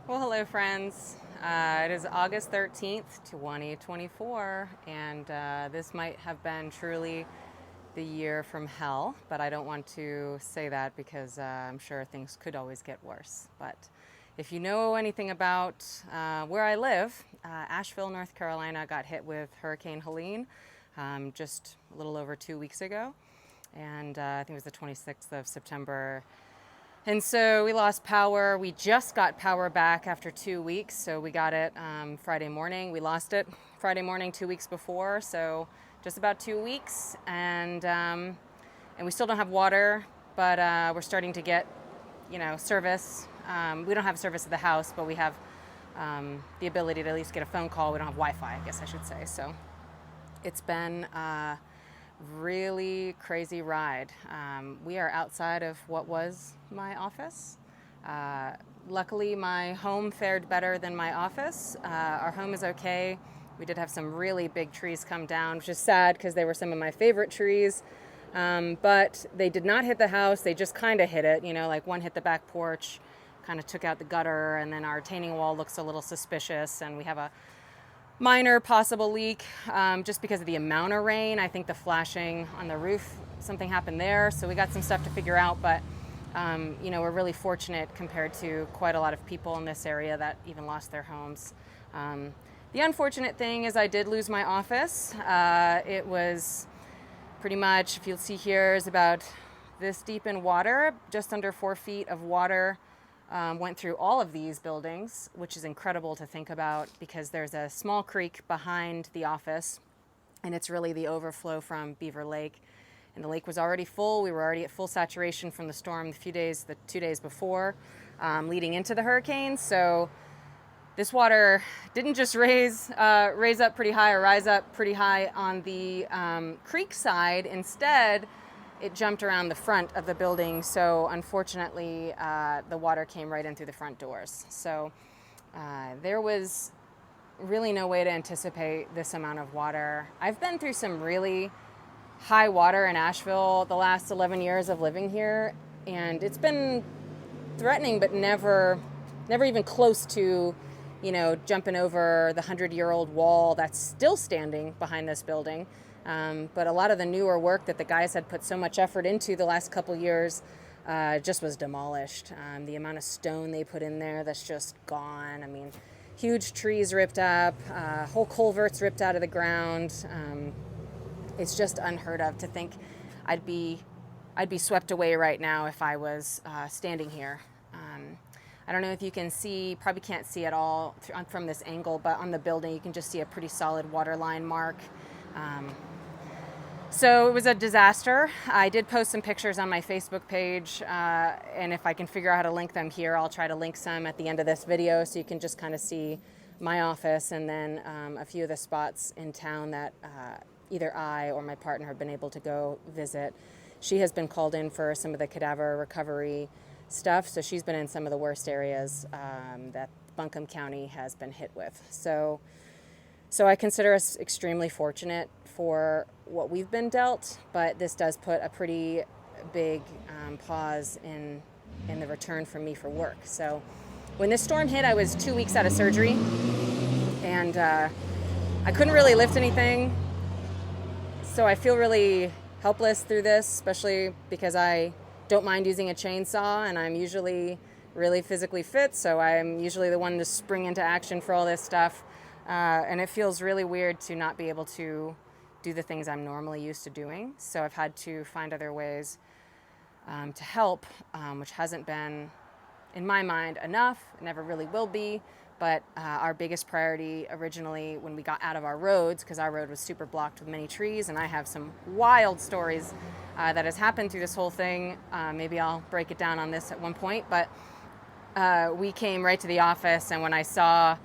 Well, hello, friends. It is August 13th, 2024, and this might have been truly the year from hell, but I don't want to say that because I'm sure things could always get worse. But if you know anything about where I live, Asheville, North Carolina got hit with Hurricane Helene just a little over 2 weeks ago, and I think it was the 26th of September. And so we lost power. We just got power back after 2 weeks. So we got it Friday morning. We lost it Friday morning 2 weeks before. So just about 2 weeks. And we still don't have water, but we're starting to get, service. We don't have service at the house, but we have the ability to at least get a phone call. We don't have Wi-Fi, I guess I should say. So it's been really crazy ride. We are outside of what was my office. Luckily, my home fared better than my office. Our home is okay. We did have some really big trees come down, which is sad because they were some of my favorite trees. But they did not hit the house. They just kind of hit it. Like one hit the back porch, kind of took out the gutter, and then our retaining wall looks a little suspicious, and we have a minor possible leak just because of the amount of rain. I think the flashing on the roof, something happened there. So we got some stuff to figure out, but we're really fortunate compared to quite a lot of people in this area that even lost their homes. The unfortunate thing is I did lose my office. It was pretty much, if you'll see here, is about this deep in water, just under 4 feet of water. Went through all of these buildings, which is incredible to think about because there's a small creek behind the office, and it's really the overflow from Beaver Lake. And the lake was already full. We were already at full saturation from the storm the 2 days before, leading into the hurricane. So this water didn't just rise up pretty high or rise up pretty high on the creek side. Instead, it jumped around the front of the building, so unfortunately the water came right in through the front doors. So there was really no way to anticipate this amount of water. I've been through some really high water in Asheville the last 11 years of living here, and it's been threatening, but never even close to jumping over the 100-year-old wall that's still standing behind this building. But a lot of the newer work that the guys had put so much effort into the last couple years just was demolished. The amount of stone they put in there that's just gone. I mean, huge trees ripped up, whole culverts ripped out of the ground. It's just unheard of to think I'd be swept away right now if I was standing here. I don't know if you can see, probably can't see at all from this angle, but on the building you can just see a pretty solid water line mark. So it was a disaster. I did post some pictures on my Facebook page, and if I can figure out how to link them here, I'll try to link some at the end of this video so you can just kind of see my office and then a few of the spots in town that either I or my partner have been able to go visit. She has been called in for some of the cadaver recovery stuff, so she's been in some of the worst areas that Buncombe County has been hit with. So I consider us extremely fortunate for what we've been dealt, but this does put a pretty big pause in the return for me for work. So when this storm hit, I was 2 weeks out of surgery, and I couldn't really lift anything. So I feel really helpless through this, especially because I don't mind using a chainsaw, and I'm usually really physically fit, so I'm usually the one to spring into action for all this stuff. And it feels really weird to not be able to do the things I'm normally used to doing. So I've had to find other ways to help, which hasn't been, in my mind, enough. It never really will be. But our biggest priority originally when we got out of our roads, because our road was super blocked with many trees, and I have some wild stories that has happened through this whole thing. Maybe I'll break it down on this at one point. But we came right to the office, and when I saw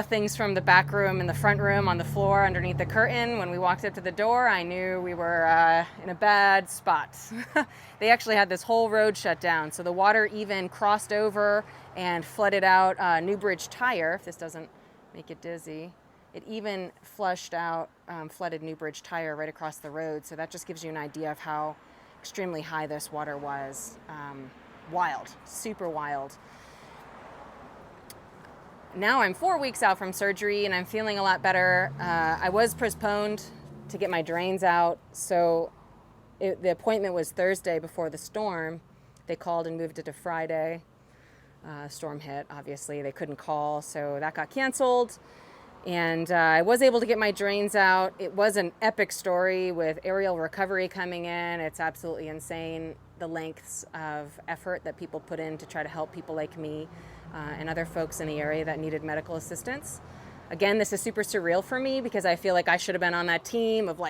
things from the back room and the front room on the floor underneath the curtain. When we walked up to the door, I knew we were in a bad spot. They actually had this whole road shut down. So the water even crossed over and flooded out Newbridge Tire, if this doesn't make it dizzy. It even flushed out, flooded Newbridge Tire right across the road. So that just gives you an idea of how extremely high this water was. Wild, super wild. now I'm 4 weeks out from surgery and I'm feeling a lot better. I was postponed to get my drains out, so the appointment was Thursday before the storm. They called and moved it to Friday. Storm hit, obviously. They couldn't call, so that got canceled. And I was able to get my drains out. It was an epic story with aerial recovery coming in. It's absolutely insane, the lengths of effort that people put in to try to help people like me and other folks in the area that needed medical assistance. Again, this is super surreal for me because I feel like I should have been on that team of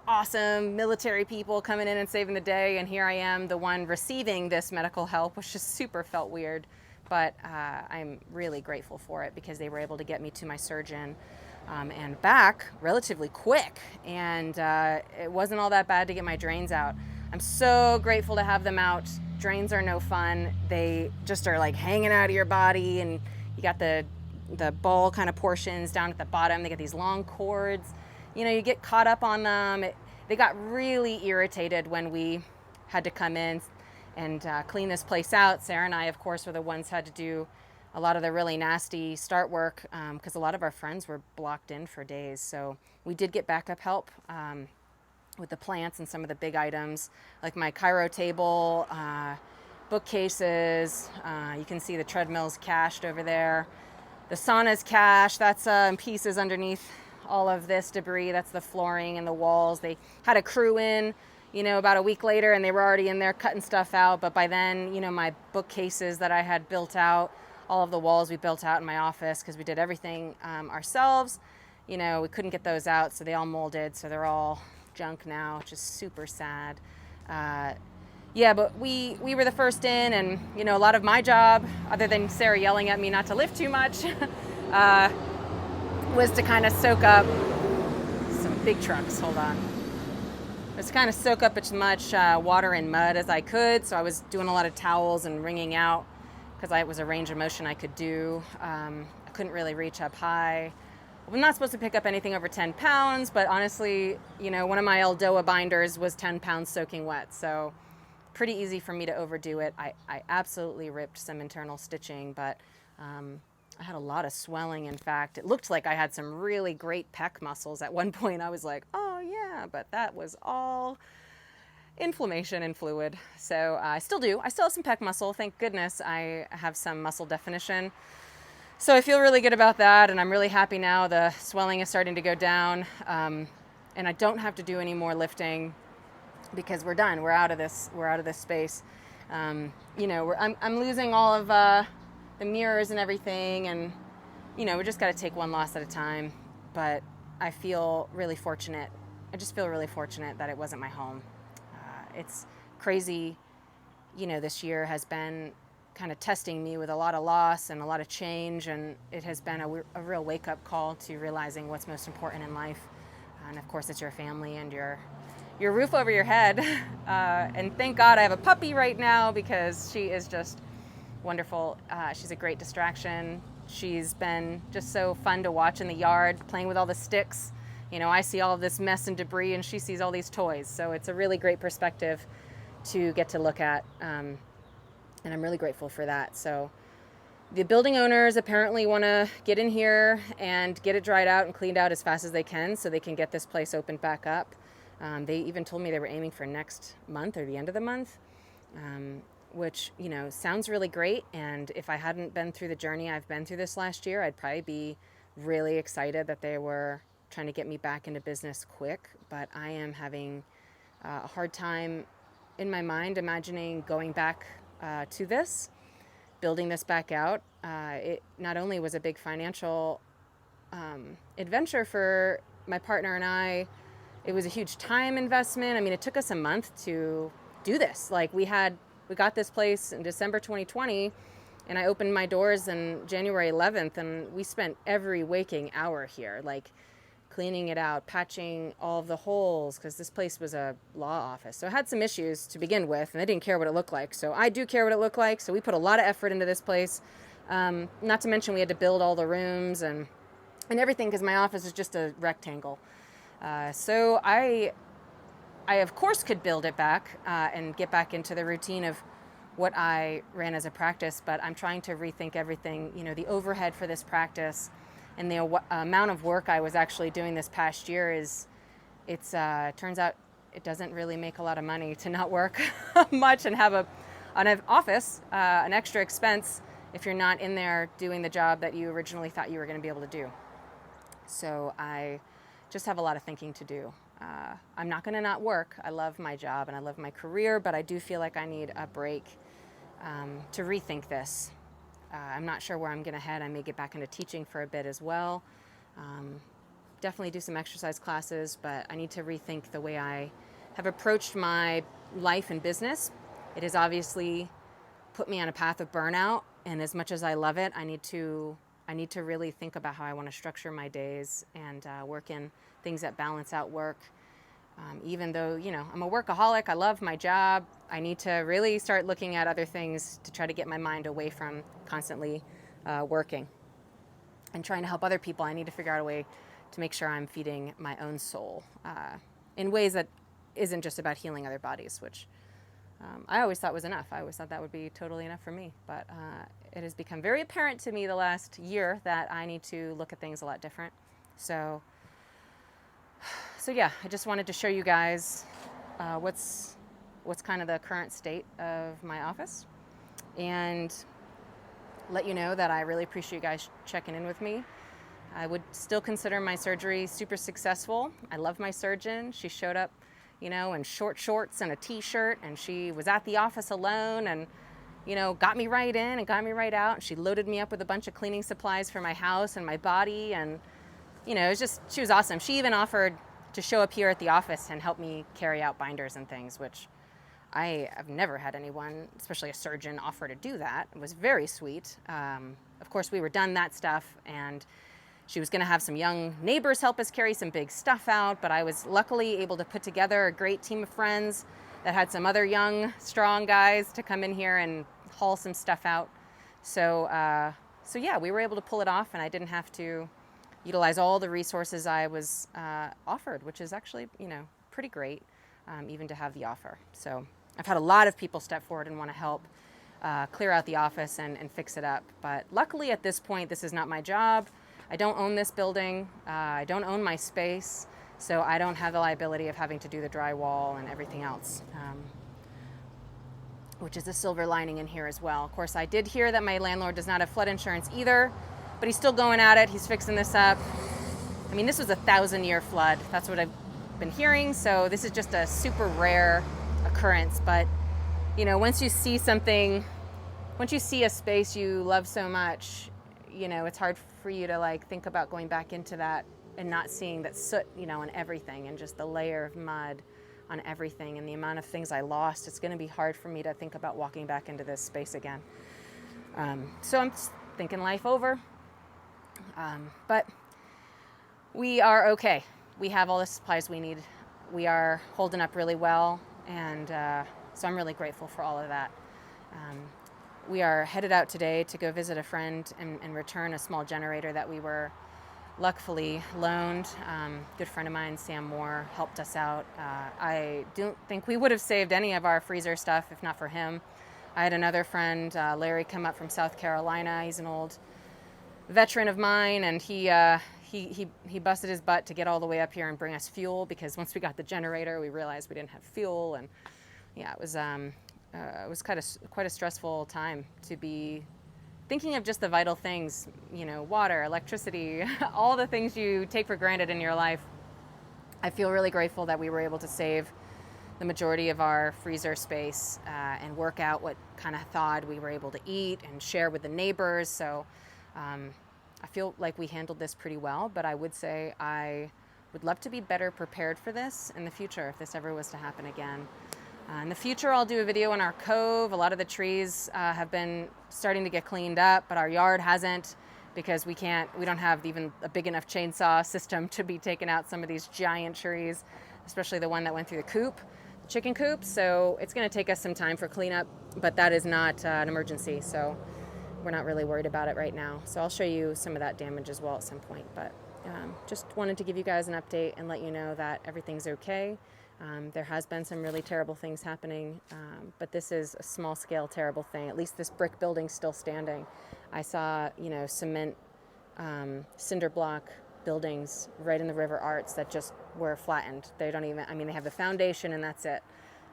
awesome military people coming in and saving the day, and here I am, the one receiving this medical help, which just super felt weird. But I'm really grateful for it because they were able to get me to my surgeon and back relatively quick. And it wasn't all that bad to get my drains out. I'm so grateful to have them out. Drains are no fun. They just are like hanging out of your body, and you got the ball kind of portions down at the bottom. They get these long cords. You get caught up on them. They got really irritated when we had to come in and clean this place out. Sarah and I, of course, were the ones who had to do a lot of the really nasty start work because a lot of our friends were blocked in for days. So we did get backup help with the plants and some of the big items, like my Cairo table, bookcases. You can see the treadmills cached over there. The sauna's cached. That's in pieces underneath all of this debris. That's the flooring and the walls. They had a crew in about a week later, and they were already in there cutting stuff out. But by then, my bookcases that I had built out, all of the walls we built out in my office because we did everything ourselves, we couldn't get those out, so they all molded. So they're all junk now, which is super sad. But we were the first in, and, a lot of my job, other than Sarah yelling at me not to lift too much, was to kind of soak up some big trucks. Hold on. Was to kind of soak up as much water and mud as I could. So I was doing a lot of towels and wringing out because it was a range of motion I could do. I couldn't really reach up high. I'm not supposed to pick up anything over 10 pounds, but honestly, one of my Eldoa binders was 10 pounds soaking wet. So pretty easy for me to overdo it. I absolutely ripped some internal stitching, but I had a lot of swelling. In fact, it looked like I had some really great pec muscles. At one point, I was like, oh yeah, but that was all inflammation and fluid. So I still do. I still have some pec muscle. Thank goodness I have some muscle definition. So I feel really good about that, and I'm really happy now. The swelling is starting to go down, and I don't have to do any more lifting because we're done. We're out of this space. I'm losing all of the mirrors and everything, and we just got to take one loss at a time. But I feel really fortunate. I just feel really fortunate that it wasn't my home. It's crazy. This year has been kind of testing me with a lot of loss and a lot of change, and it has been a real wake-up call to realizing what's most important in life. And of course, it's your family and your roof over your head. And thank God I have a puppy right now because she is just wonderful. She's a great distraction. She's been just so fun to watch in the yard, playing with all the sticks. I see all of this mess and debris, and she sees all these toys. So it's a really great perspective to get to look at, and I'm really grateful for that. So the building owners apparently want to get in here and get it dried out and cleaned out as fast as they can so they can get this place opened back up. They even told me they were aiming for next month or the end of the month, which, sounds really great. And if I hadn't been through the journey I've been through this last year, I'd probably be really excited that they were trying to get me back into business quick. But I am having a hard time in my mind imagining going back to this, building this back out. It not only was a big financial adventure for my partner and I, it was a huge time investment. I mean, it took us a month to do this. Like we got this place in December 2020, and I opened my doors on January 11th, and we spent every waking hour here, like cleaning it out, patching all of the holes, because this place was a law office. So it had some issues to begin with, and they didn't care what it looked like. So I do care what it looked like. So we put a lot of effort into this place. Not to mention we had to build all the rooms and everything, because my office is just a rectangle. So I of course could build it back and get back into the routine of what I ran as a practice, but I'm trying to rethink everything. You know, the overhead for this practice and the amount of work I was actually doing this past year turns out it doesn't really make a lot of money to not work much and have an office, an extra expense if you're not in there doing the job that you originally thought you were going to be able to do. So I just have a lot of thinking to do. I'm not going to not work. I love my job and I love my career, but I do feel like I need a break to rethink this. I'm not sure where I'm going to head. I may get back into teaching for a bit as well. Definitely do some exercise classes, but I need to rethink the way I have approached my life and business. It has obviously put me on a path of burnout, and as much as I love it, I need to really think about how I want to structure my days and work in things that balance out work. Even though, you know, I'm a workaholic, I love my job, I need to really start looking at other things to try to get my mind away from constantly working and trying to help other people. I need to figure out a way to make sure I'm feeding my own soul in ways that isn't just about healing other bodies, which I always thought was enough. I always thought that would be totally enough for me. But it has become very apparent to me the last year that I need to look at things a lot different. So yeah, I just wanted to show you guys what's kind of the current state of my office, and let you know that I really appreciate you guys checking in with me. I would still consider my surgery super successful. I love my surgeon. She showed up, you know, in short shorts and a t-shirt, and she was at the office alone and, you know, got me right in and got me right out. She loaded me up with a bunch of cleaning supplies for my house and my body, and, you know, she was awesome. She even offered to show up here at the office and help me carry out binders and things, which I have never had anyone, especially a surgeon, offer to do that. It was very sweet. Of course, we were done that stuff, and she was going to have some young neighbors help us carry some big stuff out, but I was luckily able to put together a great team of friends that had some other young, strong guys to come in here and haul some stuff out. So yeah, we were able to pull it off, and I didn't have to utilize all the resources I was offered, which is actually, you know, pretty great, even to have the offer. So I've had a lot of people step forward and want to help clear out the office and fix it up. But luckily at this point, this is not my job. I don't own this building. I don't own my space, so I don't have the liability of having to do the drywall and everything else, which is a silver lining in here as well. Of course, I did hear that my landlord does not have flood insurance either, but he's still going at it. He's fixing this up. I mean, this was a 1,000-year flood. That's what I've been hearing, so this is just a super rare occurrence. But, you know, once you see a space you love so much, you know, it's hard for you to like think about going back into that and not seeing that soot, you know, on everything, and just the layer of mud on everything and the amount of things I lost. It's going to be hard for me to think about walking back into this space again. So I'm just thinking life over. But we are okay. We have all the supplies we need. We are holding up really well, and so I'm really grateful for all of that. We are headed out today to go visit a friend and return a small generator that we were luckily loaned. Good friend of mine, Sam Moore, helped us out. I don't think we would have saved any of our freezer stuff if not for him. I had another friend, Larry, come up from South Carolina. He's an old veteran of mine, and he busted his butt to get all the way up here and bring us fuel, because once we got the generator, we realized we didn't have fuel. And yeah, it was quite a stressful time to be thinking of just the vital things, you know, water, electricity, all the things you take for granted in your life. I feel really grateful that we were able to save the majority of our freezer space and work out what kind of thawed we were able to eat and share with the neighbors. So I feel like we handled this pretty well, but I would say I would love to be better prepared for this in the future if this ever was to happen again. In the future, I'll do a video on our cove. A lot of the trees have been starting to get cleaned up, but our yard hasn't, because we don't have even a big enough chainsaw system to be taking out some of these giant trees, especially the one that went through the coop, the chicken coop. So it's going to take us some time for cleanup, but that is not an emergency. So we're not really worried about it right now. So I'll show you some of that damage as well at some point. But just wanted to give you guys an update and let you know that everything's okay. There has been some really terrible things happening, but this is a small scale terrible thing. At least this brick building's still standing. I saw, cement, cinder block buildings right in the river arts that just were flattened. They don't even, they have the foundation and that's it.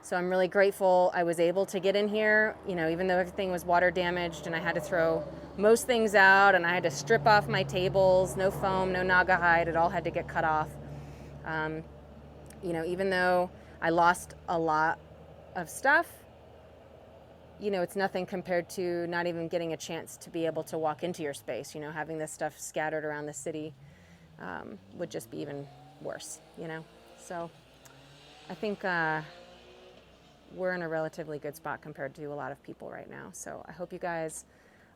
So I'm really grateful I was able to get in here, even though everything was water damaged and I had to throw most things out and I had to strip off my tables, no foam, no naga hide, it all had to get cut off. Even though I lost a lot of stuff, it's nothing compared to not even getting a chance to be able to walk into your space. Having this stuff scattered around the city would just be even worse, So I think we're in a relatively good spot compared to a lot of people right now. So I hope you guys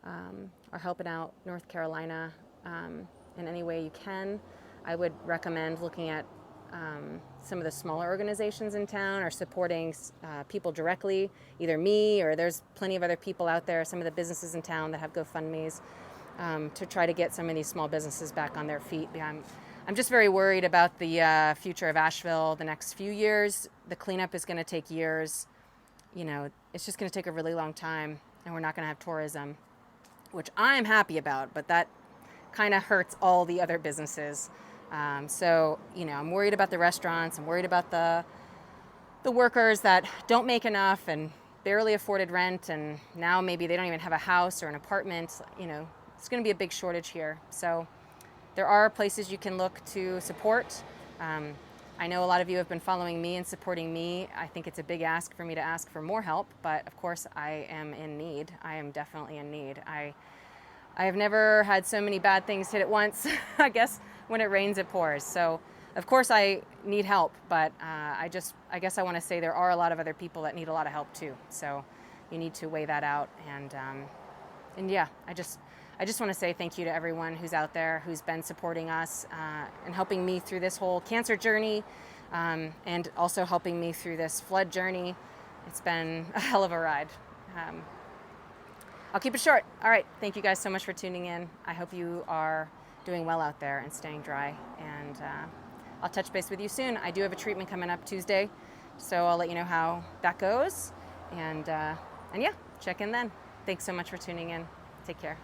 are helping out North Carolina in any way you can. I would recommend looking at some of the smaller organizations in town or supporting people directly, either me or there's plenty of other people out there, some of the businesses in town that have GoFundMes to try to get some of these small businesses back on their feet. I'm just very worried about the future of Asheville the next few years. The cleanup is going to take years. It's just going to take a really long time, and we're not going to have tourism, which I'm happy about, but that kind of hurts all the other businesses. So I'm worried about the restaurants. I'm worried about the workers that don't make enough and barely afforded rent, and now maybe they don't even have a house or an apartment. It's going to be a big shortage here. So there are places you can look to support. I know a lot of you have been following me and supporting me. I think it's a big ask for me to ask for more help, but of course I am in need. I am definitely in need. I have never had so many bad things hit at once. I guess when it rains, it pours. So of course I need help, but I guess I want to say there are a lot of other people that need a lot of help too. So you need to weigh that out. And yeah, I just want to say thank you to everyone who's out there, who's been supporting us and helping me through this whole cancer journey and also helping me through this flood journey. It's been a hell of a ride. I'll keep it short. All right. Thank you guys so much for tuning in. I hope you are doing well out there and staying dry. And I'll touch base with you soon. I do have a treatment coming up Tuesday, so I'll let you know how that goes. And yeah, check in then. Thanks so much for tuning in. Take care.